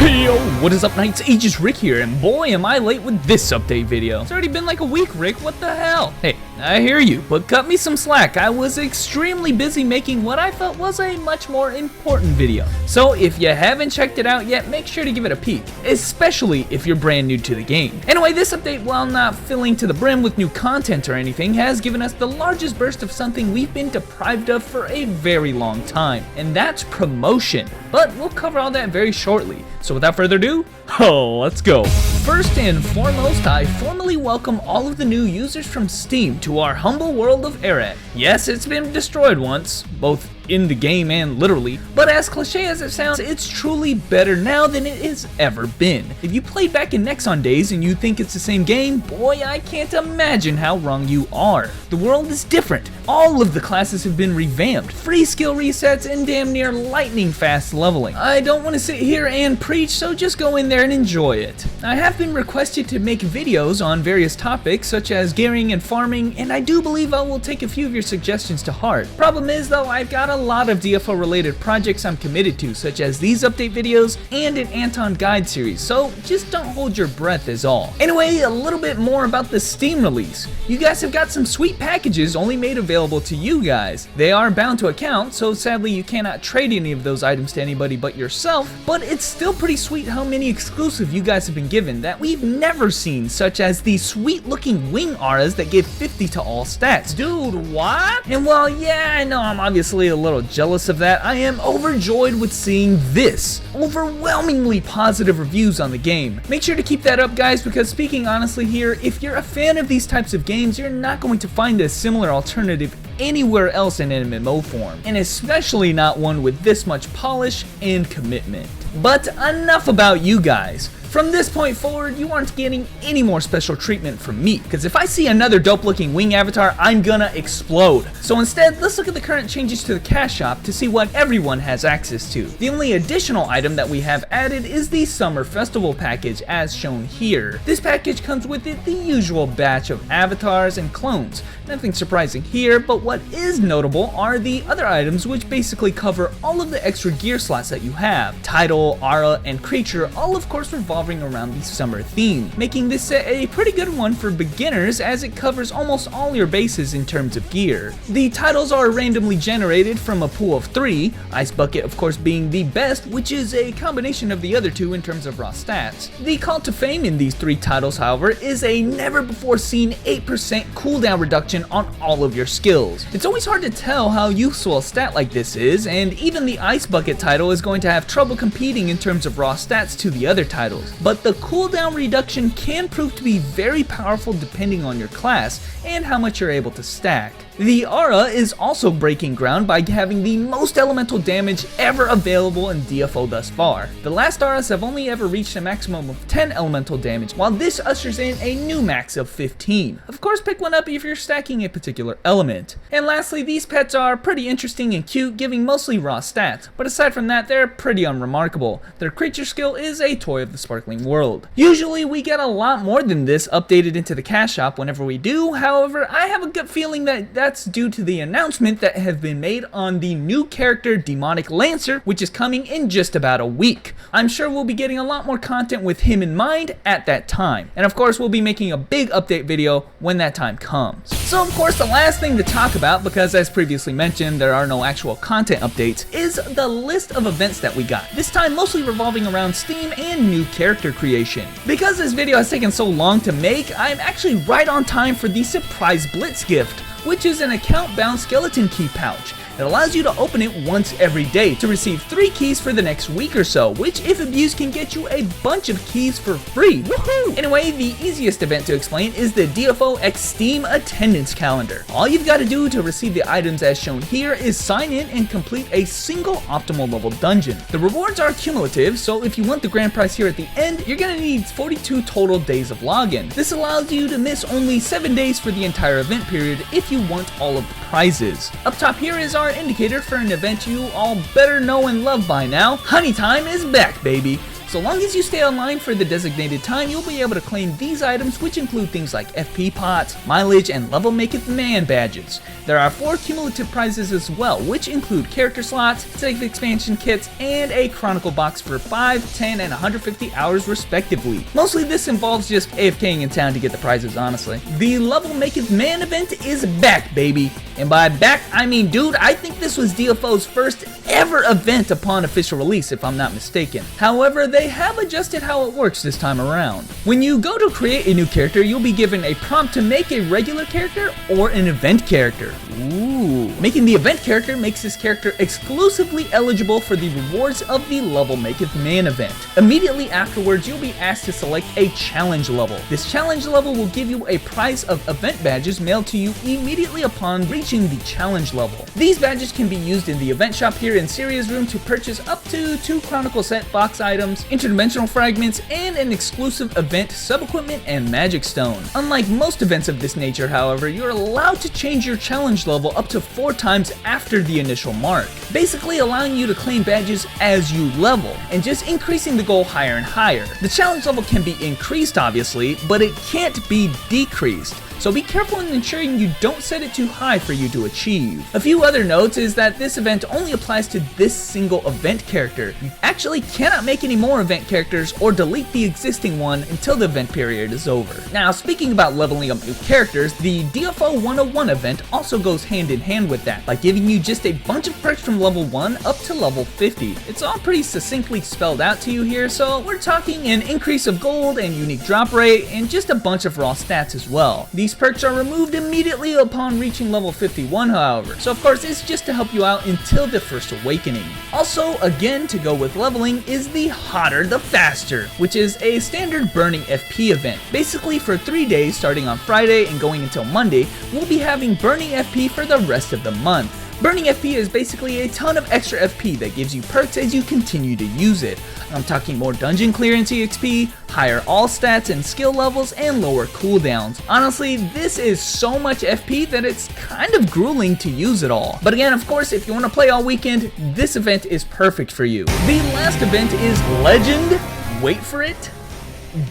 Yo, what is up, Knights? Aegis Rick here, and boy am I late with this update video. It's already been like a week, Rick, what the hell? Hey, I hear you, but cut me some slack. I was extremely busy making what I felt was a much more important video. So if you haven't checked it out yet, make sure to give it a peek, especially if you're brand new to the game. Anyway, this update, while not filling to the brim with new content or anything, has given us the largest burst of something we've been deprived of for a very long time, and that's promotion. But we'll cover all that very shortly. So without further ado, let's go. First and foremost, I formally welcome all of the new users from Steam to our humble world of AR-DFOUPDATE. Yes, it's been destroyed once, both in the game and literally, but as cliche as it sounds, it's truly better now than it has ever been. If you played back in Nexon days and you think it's the same game, boy, I can't imagine how wrong you are. The world is different. All of the classes have been revamped, free skill resets, and damn near lightning fast leveling. I don't want to sit here and preach, so just go in there and enjoy it. I have been requested to make videos on various topics such as gearing and farming, and I do believe I will take a few of your suggestions to heart. Problem is though, I've got a lot of DFO related projects I'm committed to, such as these update videos and an Anton guide series, so just don't hold your breath is all. Anyway, a little bit more about the Steam release. You guys have got some sweet packages only made available to you guys. They are bound to account, so sadly you cannot trade any of those items to anybody but yourself, but it's still pretty sweet how many exclusive you guys have been given that we've never seen, such as the sweet looking wing auras that give 50 to all stats. Dude, what? And while yeah, I know I'm obviously a little jealous of that, I am overjoyed with seeing this. Overwhelmingly positive reviews on the game. Make sure to keep that up, guys, because speaking honestly here, if you're a fan of these types of games, you're not going to find a similar alternative anywhere else in an MMO form, and especially not one with this much polish and commitment. But enough about you guys. From this point forward, you aren't getting any more special treatment from me, because if I see another dope looking wing avatar, I'm gonna explode. So instead, let's look at the current changes to the cash shop to see what everyone has access to. The only additional item that we have added is the Summer Festival package as shown here. This package comes with it the usual batch of avatars and clones. Nothing surprising here, but what is notable are the other items which basically cover all of the extra gear slots that you have. Title, aura, and creature all of course revolving around the summer theme, making this set a pretty good one for beginners as it covers almost all your bases in terms of gear. The titles are randomly generated from a pool of 3, Ice Bucket of course being the best, which is a combination of the other two in terms of raw stats. The call to fame in these 3 titles, however, is a never before seen 8% cooldown reduction on all of your skills. It's always hard to tell how useful a stat like this is, and even the Ice Bucket title is going to have trouble competing in terms of raw stats to the other titles. But the cooldown reduction can prove to be very powerful depending on your class and how much you're able to stack. The aura is also breaking ground by having the most elemental damage ever available in DFO thus far. The last auras have only ever reached a maximum of 10 elemental damage, while this ushers in a new max of 15. Of course, pick one up if you're stacking a particular element. And lastly, these pets are pretty interesting and cute, giving mostly raw stats, but aside from that, they're pretty unremarkable. Their creature skill is a toy of the sparkling world. Usually we get a lot more than this updated into the cash shop whenever we do, however, I have a good feeling that that's due to the announcement that have been made on the new character Demonic Lancer, which is coming in just about a week. I'm sure we'll be getting a lot more content with him in mind at that time, and of course we'll be making a big update video when that time comes. So of course the last thing to talk about, because as previously mentioned there are no actual content updates, is the list of events that we got, this time mostly revolving around Steam and new character creation. Because this video has taken so long to make, I'm actually right on time for the surprise Blitz gift, which is an account-bound skeleton key pouch. It allows you to open it once every day to receive 3 keys for the next week or so, which if abused can get you a bunch of keys for free. Woohoo! Anyway, the easiest event to explain is the DFO X Steam Attendance Calendar. All you've got to do to receive the items as shown here is sign in and complete a single optimal level dungeon. The rewards are cumulative, so if you want the grand prize here at the end, you're gonna need 42 total days of login. This allows you to miss only 7 days for the entire event period if you want all of the prizes. Up top here is our indicator for an event you all better know and love by now. Honey time is back, baby. So long as you stay online for the designated time, you'll be able to claim these items, which include things like FP pots, mileage, and level maketh man badges. There are 4 cumulative prizes as well, which include character slots, save expansion kits, and a chronicle box for 5, 10, and 150 hours respectively. Mostly this involves just AFKing in town to get the prizes, honestly. The level maketh man event is back, baby. And by back, I mean, dude, I think this was DFO's first ever event upon official release, if I'm not mistaken. However, they have adjusted how it works this time around. When you go to create a new character, you'll be given a prompt to make a regular character or an event character. Ooh. Making the event character makes this character exclusively eligible for the rewards of the Level Maketh Man event. Immediately afterwards, you'll be asked to select a challenge level. This challenge level will give you a prize of event badges mailed to you immediately upon reaching the challenge level. These badges can be used in the event shop here in Syria's room to purchase up to 2 Chronicle set box items, interdimensional fragments, and an exclusive event sub-equipment and magic stone. Unlike most events of this nature, however, you're allowed to change your challenge level up to 4 times after the initial mark, basically allowing you to claim badges as you level, and just increasing the goal higher and higher. The challenge level can be increased obviously, but it can't be decreased. So be careful in ensuring you don't set it too high for you to achieve. A few other notes is that this event only applies to this single event character. You actually cannot make any more event characters or delete the existing one until the event period is over. Now, speaking about leveling up new characters, the DFO 101 event also goes hand in hand with that by giving you just a bunch of perks from level 1 up to level 50. It's all pretty succinctly spelled out to you here, so we're talking an increase of gold and unique drop rate and just a bunch of raw stats as well. These perks are removed immediately upon reaching level 51, however, so of course it's just to help you out until the first awakening. Also, again, to go with leveling is the Hotter the Faster, which is a standard burning FP event. Basically, for 3 days starting on Friday and going until Monday, we'll be having burning FP for the rest of the month. Burning FP is basically a ton of extra FP that gives you perks as you continue to use it. I'm talking more dungeon clearance EXP, higher all stats and skill levels, and lower cooldowns. Honestly, this is so much FP that it's kind of grueling to use it all. But again, of course, if you want to play all weekend, this event is perfect for you. The last event is Legend, wait for it,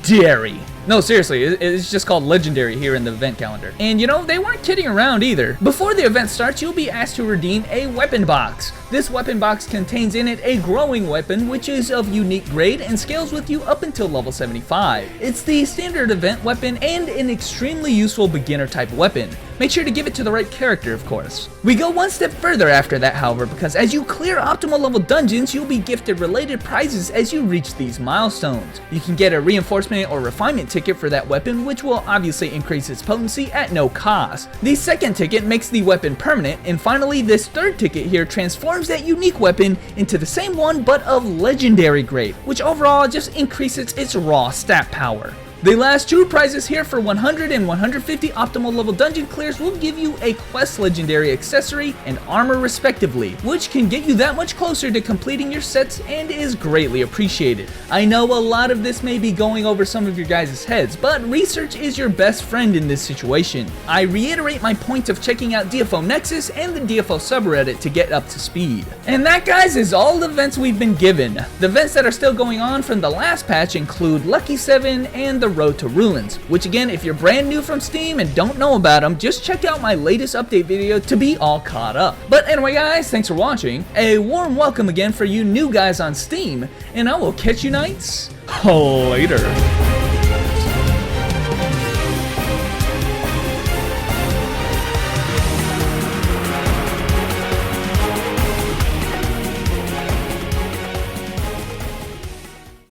Dairy. No, seriously, it's just called Legendary here in the event calendar. And you know, they weren't kidding around either. Before the event starts, you'll be asked to redeem a weapon box. This weapon box contains in it a growing weapon, which is of unique grade and scales with you up until level 75. It's the standard event weapon and an extremely useful beginner type weapon. Make sure to give it to the right character, of course. We go one step further after that, however, because as you clear optimal level dungeons, you'll be gifted related prizes as you reach these milestones. You can get a reinforcement or refinement ticket for that weapon, which will obviously increase its potency at no cost. The second ticket makes the weapon permanent, and finally this third ticket here transforms that unique weapon into the same one but of legendary grade, which overall just increases its raw stat power. The last 2 prizes here for 100 and 150 optimal level dungeon clears will give you a quest legendary accessory and armor respectively, which can get you that much closer to completing your sets and is greatly appreciated. I know a lot of this may be going over some of your guys' heads, but research is your best friend in this situation. I reiterate my point of checking out DFO Nexus and the DFO subreddit to get up to speed. And that, guys, is all the events we've been given. The events that are still going on from the last patch include Lucky 7 and the Road to Ruins, which again, if you're brand new from Steam and don't know about them, just check out my latest update video to be all caught up. But anyway, guys, thanks for watching. A warm welcome again for you new guys on Steam, and I will catch you knights later.